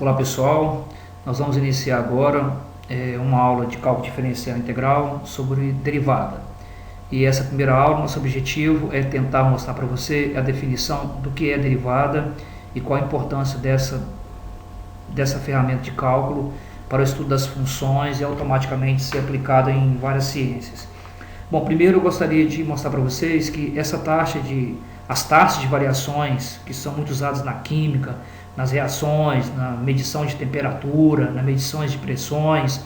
Olá pessoal, nós vamos iniciar agora uma aula de cálculo diferencial integral sobre derivada. E essa primeira aula, nosso objetivo é tentar mostrar para você a definição do que é derivada e qual a importância dessa ferramenta de cálculo para o estudo das funções e automaticamente ser aplicada em várias ciências. Bom, primeiro eu gostaria de mostrar para vocês que as taxas de variações que são muito usadas na química, nas reações, na medição de temperatura, nas medições de pressões,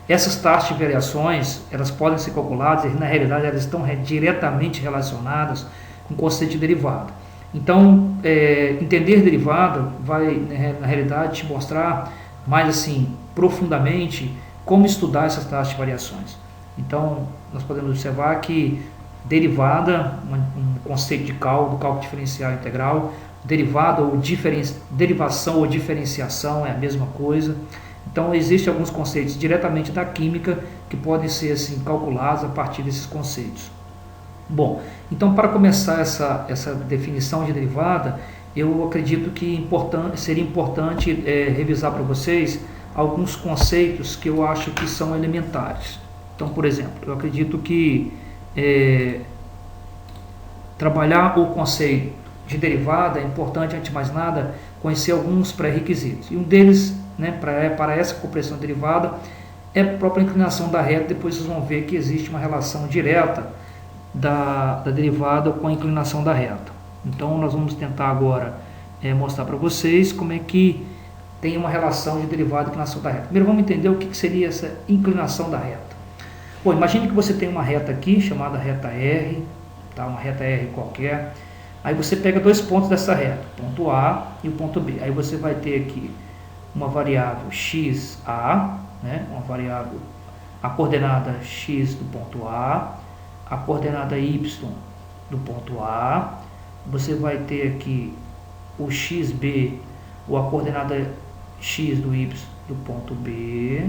essas taxas de variações, elas podem ser calculadas e na realidade elas estão diretamente relacionadas com o conceito de derivada. Então, entender derivada vai na realidade te mostrar mais assim, profundamente, como estudar essas taxas de variações. Então, nós podemos observar que derivada, um conceito de cálculo, do cálculo diferencial integral, derivada ou derivação ou diferenciação é a mesma coisa. Então, existem alguns conceitos diretamente da química que podem ser assim, calculados a partir desses conceitos. Bom, então para começar essa definição de derivada, eu acredito que seria importante revisar para vocês alguns conceitos que eu acho que são elementares. Então, por exemplo, eu acredito que trabalhar o conceito de derivada é importante, antes de mais nada, conhecer alguns pré-requisitos. E um deles, para essa compreensão derivada, é a própria inclinação da reta. Depois vocês vão ver que existe uma relação direta da derivada com a inclinação da reta. Então, nós vamos tentar agora mostrar para vocês como é que tem uma relação de derivada e inclinação da reta. Primeiro, vamos entender o que seria essa inclinação da reta. Bom, imagine que você tem uma reta aqui, chamada reta R, tá? Uma reta R qualquer. Aí você pega dois pontos dessa reta, o ponto A e o ponto B. Aí você vai ter aqui uma variável XA, uma variável, a coordenada X do ponto A, a coordenada Y do ponto A. Você vai ter aqui o XB, ou a coordenada X do Y do ponto B.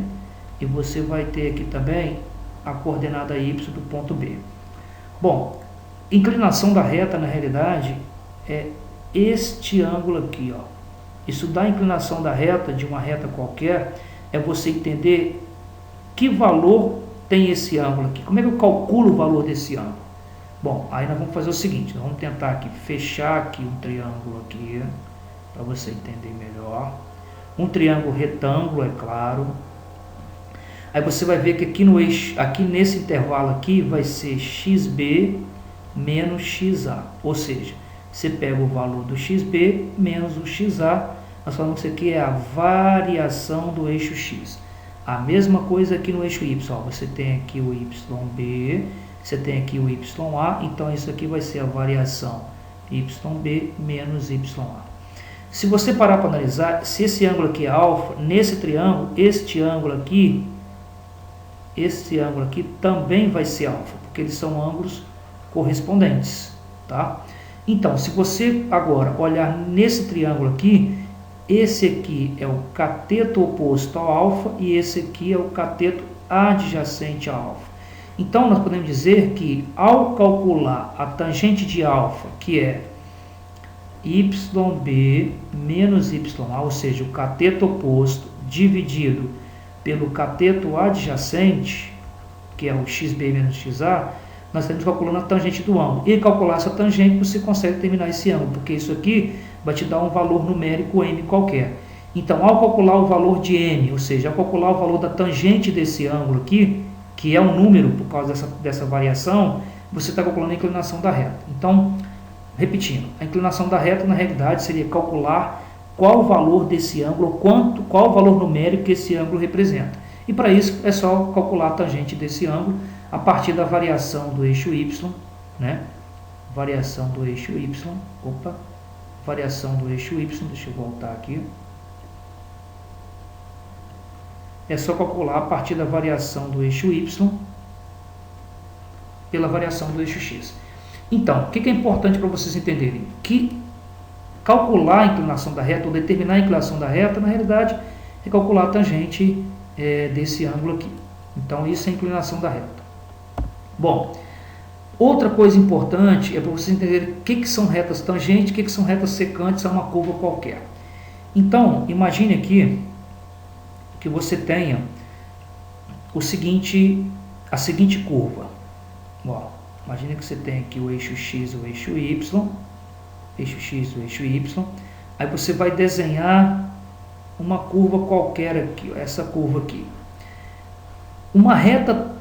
E você vai ter aqui também a coordenada Y do ponto B. Bom, inclinação da reta, na realidade, é este ângulo aqui, ó. Estudar a inclinação da reta, de uma reta qualquer, é você entender que valor tem esse ângulo aqui. Como é que eu calculo o valor desse ângulo? Bom, aí nós vamos fazer o seguinte, nós vamos tentar aqui fechar aqui um triângulo aqui, para você entender melhor. Um triângulo retângulo, é claro. Aí você vai ver que aqui no eixo, aqui nesse intervalo aqui, vai ser XB menos XA, ou seja, você pega o valor do XB menos o XA, nós falamos que isso aqui é a variação do eixo X. A mesma coisa aqui no eixo Y, ó, você tem aqui o YB, você tem aqui o YA, então isso aqui vai ser a variação YB menos YA. Se você parar para analisar, se esse ângulo aqui é alfa, nesse triângulo, este ângulo aqui também vai ser alfa, porque eles são ângulos correspondentes, tá? Então, se você agora olhar nesse triângulo aqui, esse aqui é o cateto oposto ao alfa e esse aqui é o cateto adjacente ao alfa. Então, nós podemos dizer que ao calcular a tangente de alfa, que é YB menos YA, ou seja, o cateto oposto dividido pelo cateto adjacente, que é o XB menos XA, nós estamos calculando a tangente do ângulo. E calcular essa tangente, você consegue determinar esse ângulo, porque isso aqui vai te dar um valor numérico m qualquer. Então, ao calcular o valor de m, ou seja, ao calcular o valor da tangente desse ângulo aqui, que é um número por causa dessa variação, você está calculando a inclinação da reta. Então, repetindo, a inclinação da reta, na realidade, seria calcular qual o valor desse ângulo, qual o valor numérico que esse ângulo representa. E para isso, é só calcular a tangente desse ângulo a partir da variação do eixo Y, variação do eixo Y, variação do eixo Y, deixa eu voltar aqui. É só calcular a partir da variação do eixo Y pela variação do eixo X. Então, o que é importante para vocês entenderem? Que calcular a inclinação da reta, ou determinar a inclinação da reta, na realidade, é calcular a tangente desse ângulo aqui. Então, isso é a inclinação da reta. Bom, outra coisa importante é para vocês entenderem o que são retas tangentes, o que são retas secantes a uma curva qualquer. Então, imagine aqui que você tenha a seguinte curva. Ó, imagine que você tem aqui o eixo X e o eixo Y, eixo X e o eixo Y. Aí você vai desenhar uma curva qualquer aqui, essa curva aqui. Uma reta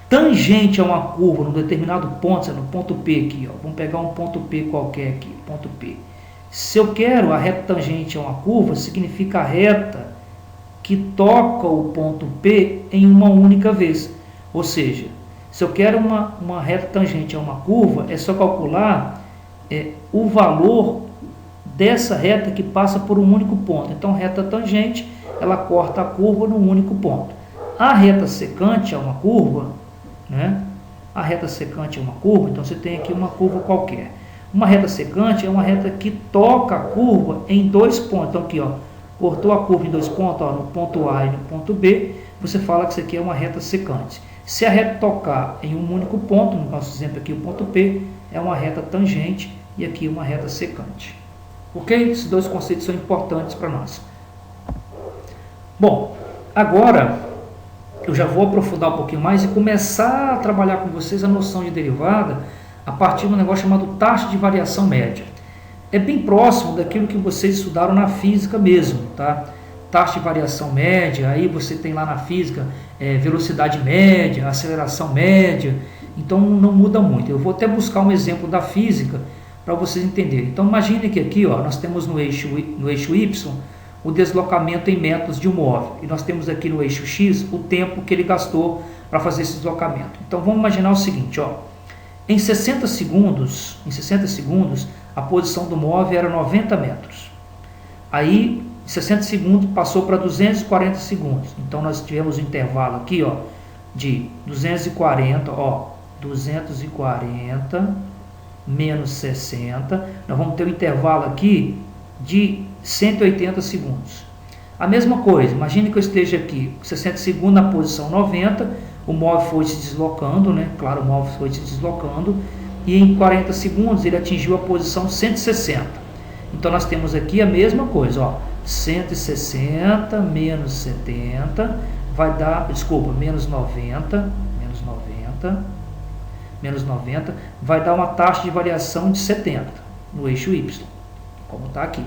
tangente a uma curva num determinado ponto, no ponto P aqui, ó. Vamos pegar um ponto P qualquer aqui, ponto P. Se eu quero a reta tangente a uma curva, significa a reta que toca o ponto P em uma única vez. Ou seja, se eu quero uma reta tangente a uma curva, é só calcular o valor dessa reta que passa por um único ponto. Então, reta tangente, ela corta a curva num único ponto. A reta secante é uma curva, né? A reta secante é uma curva, então você tem aqui uma curva qualquer. Uma reta secante é uma reta que toca a curva em dois pontos. Então, aqui, ó, cortou a curva em dois pontos, ó, no ponto A e no ponto B, você fala que isso aqui é uma reta secante. Se a reta tocar em um único ponto, no nosso exemplo aqui, o ponto P, é uma reta tangente e aqui uma reta secante. Ok? Esses dois conceitos são importantes para nós. Bom, agora eu já vou aprofundar um pouquinho mais e começar a trabalhar com vocês a noção de derivada a partir de um negócio chamado taxa de variação média. É bem próximo daquilo que vocês estudaram na física mesmo, tá? Taxa de variação média, aí você tem lá na física velocidade média, aceleração média, então não muda muito. Eu vou até buscar um exemplo da física para vocês entenderem. Então imagine que aqui, ó, nós temos no eixo Y o deslocamento em metros de um móvel, e nós temos aqui no eixo X o tempo que ele gastou para fazer esse deslocamento. Então vamos imaginar o seguinte, ó, em 60 segundos, a posição do móvel era 90 metros. Aí, em 60 segundos, passou para 240 segundos. Então nós tivemos um intervalo aqui, ó, de 240, ó, 240 menos 60, nós vamos ter um intervalo aqui de 180 segundos. A mesma coisa, imagine que eu esteja aqui 60 segundos na posição 90, o móvel foi se deslocando, né? Claro, o móvel foi se deslocando, e em 40 segundos ele atingiu a posição 160. Então nós temos aqui a mesma coisa, ó, 160 menos 70 vai dar, desculpa, menos 90 vai dar uma taxa de variação de 70 no eixo Y, como está aqui.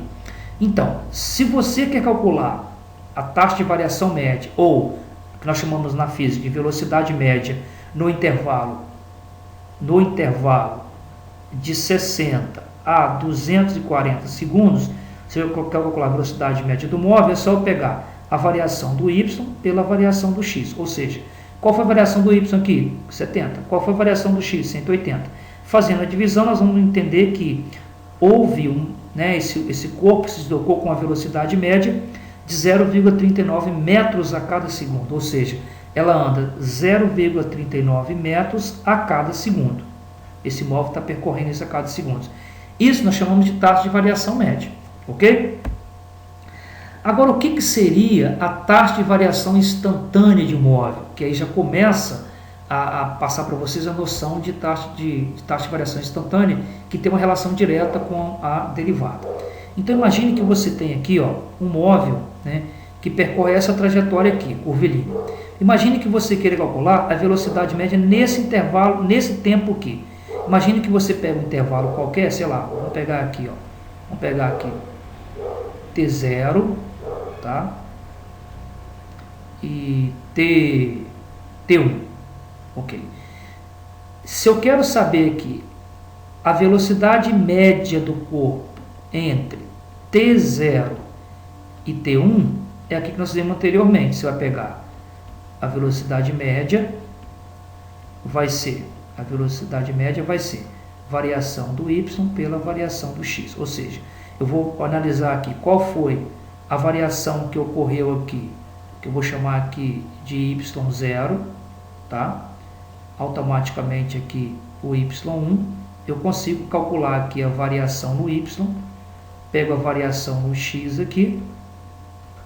Então, se você quer calcular a taxa de variação média, ou que nós chamamos na física de velocidade média, no intervalo de 60 a 240 segundos, se eu quer calcular a velocidade média do móvel, é só eu pegar a variação do Y pela variação do X, ou seja, qual foi a variação do Y aqui? 70. Qual foi a variação do X? 180. Fazendo a divisão, nós vamos entender que houve esse corpo se deslocou com a velocidade média de 0,39 metros a cada segundo, ou seja, ela anda 0,39 metros a cada segundo. Esse móvel está percorrendo isso a cada segundo. Isso nós chamamos de taxa de variação média, ok? Agora, o que seria a taxa de variação instantânea de um móvel? Que aí já começa a passar para vocês a noção de taxa de variação instantânea, que tem uma relação direta com a derivada. Então imagine que você tem aqui, ó, um móvel, né, que percorre essa trajetória aqui, curvilínea. Imagine que você queira calcular a velocidade média nesse intervalo, nesse tempo aqui. Imagine que você pega um intervalo qualquer, sei lá, vamos pegar aqui, ó, vamos pegar aqui T0, tá? E T1, ok. Se eu quero saber aqui a velocidade média do corpo entre T0 e T1, é aqui que nós fizemos anteriormente. Você vai pegar a velocidade média, vai ser variação do Y pela variação do X, ou seja, eu vou analisar aqui qual foi a variação que ocorreu aqui, que eu vou chamar aqui de Y0, tá? Automaticamente aqui o Y1, eu consigo calcular aqui a variação no Y, pego a variação no X aqui,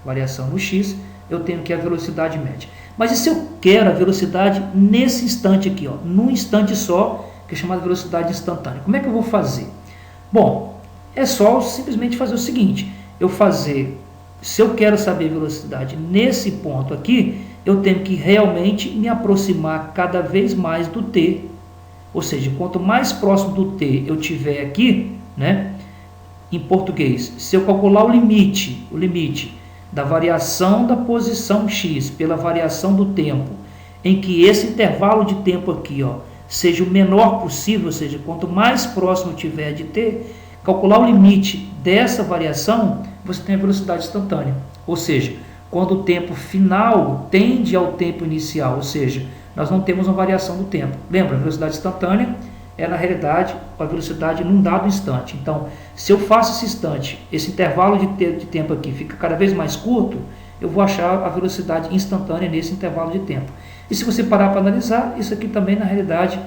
variação no X, eu tenho aqui a velocidade média. Mas e se eu quero a velocidade nesse instante aqui, ó, num instante só, que é chamada velocidade instantânea? Como é que eu vou fazer? Bom, é só simplesmente fazer o seguinte, eu fazer, se eu quero saber velocidade nesse ponto aqui, eu tenho que realmente me aproximar cada vez mais do t. Ou seja, quanto mais próximo do t eu tiver aqui, né, em português, se eu calcular o limite da variação da posição x pela variação do tempo, em que esse intervalo de tempo aqui, ó, seja o menor possível, ou seja, quanto mais próximo eu tiver de t, calcular o limite dessa variação, você tem a velocidade instantânea. Ou seja, quando o tempo final tende ao tempo inicial, ou seja, nós não temos uma variação do tempo. Lembra, a velocidade instantânea é, na realidade, a velocidade num dado instante. Então, se eu faço esse instante, esse intervalo de tempo aqui fica cada vez mais curto, eu vou achar a velocidade instantânea nesse intervalo de tempo. E se você parar para analisar, isso aqui também, na realidade,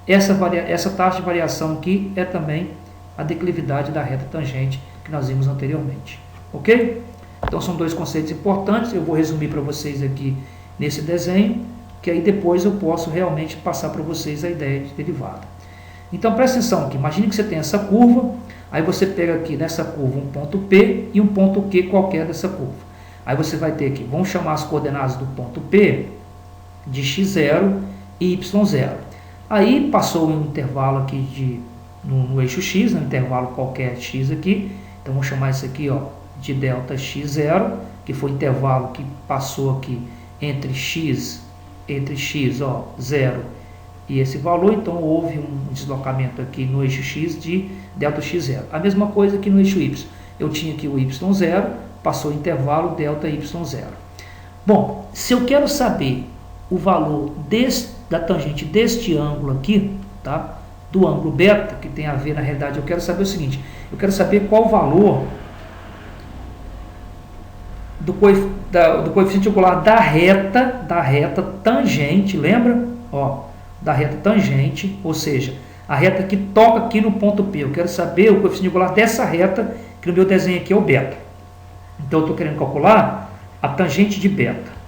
essa taxa de variação aqui é também a declividade da reta tangente que nós vimos anteriormente. Ok? Então, são dois conceitos importantes. Eu vou resumir para vocês aqui nesse desenho, que aí depois eu posso realmente passar para vocês a ideia de derivada. Então, presta atenção aqui. Imagine que você tem essa curva, aí você pega aqui nessa curva um ponto P e um ponto Q qualquer dessa curva. Aí você vai ter aqui, vamos chamar as coordenadas do ponto P de x0 e y0. Aí passou um intervalo aqui no eixo x, um intervalo qualquer x aqui. Então, vamos chamar isso aqui, ó, de delta x0, que foi o intervalo que passou aqui entre x, ó, 0 e esse valor. Então, houve um deslocamento aqui no eixo x de delta x0. A mesma coisa aqui no eixo y. Eu tinha aqui o y0, passou o intervalo delta y0. Bom, se eu quero saber o valor da tangente deste ângulo aqui, tá? Do ângulo beta, que tem a ver, na realidade, eu quero saber o seguinte, eu quero saber qual o valor do coeficiente angular da reta tangente, lembra? Ó, da reta tangente, ou seja, a reta que toca aqui no ponto P. Eu quero saber o coeficiente angular dessa reta, que no meu desenho aqui é o beta. Então, eu estou querendo calcular a tangente de beta.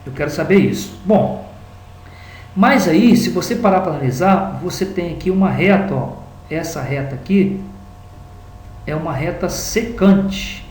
Eu quero saber isso. Bom, mas aí, se você parar para analisar, você tem aqui uma reta, ó, essa reta aqui é uma reta secante,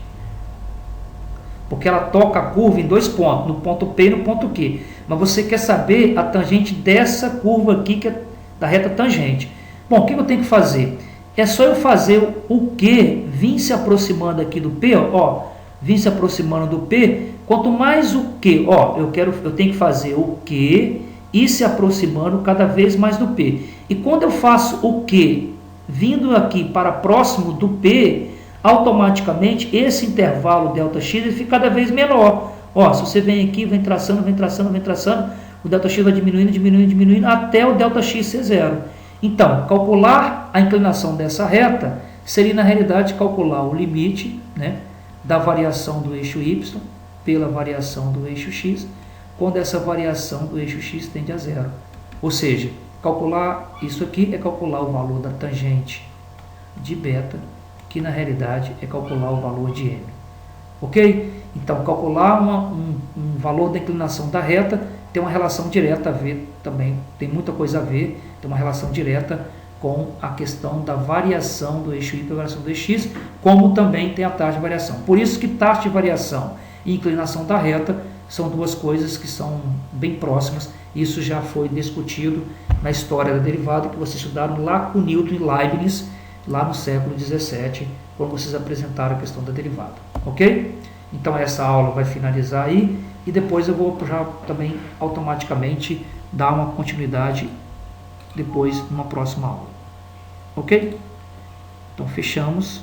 porque ela toca a curva em dois pontos, no ponto P e no ponto Q. Mas você quer saber a tangente dessa curva aqui, que é da reta tangente. Bom, o que eu tenho que fazer? É só eu fazer o Q vir se aproximando aqui do P, ó, vir se aproximando do P. Quanto mais o Q, ó, eu tenho que fazer o Q e se aproximando cada vez mais do P. E quando eu faço o Q vindo aqui para próximo do P, automaticamente esse intervalo ΔX ele fica cada vez menor. Ó, se você vem aqui, vem traçando, o ΔX vai diminuindo até o ΔX ser zero. Então, calcular a inclinação dessa reta seria, na realidade, calcular o limite, né, da variação do eixo Y pela variação do eixo X, quando essa variação do eixo X tende a zero. Ou seja, calcular isso aqui é calcular o valor da tangente de beta, que na realidade é calcular o valor de M. Ok? Então, calcular um valor da inclinação da reta tem uma relação direta a ver também, tem muita coisa a ver, tem uma relação direta com a questão da variação do eixo Y e variação do eixo X, como também tem a taxa de variação. Por isso que taxa de variação e inclinação da reta são duas coisas que são bem próximas. Isso já foi discutido na história da derivada, que vocês estudaram lá com Newton e Leibniz, lá no século 17, quando vocês apresentaram a questão da derivada. Ok? Então essa aula vai finalizar aí, e depois eu vou já também automaticamente dar uma continuidade depois numa próxima aula. Ok? Então fechamos.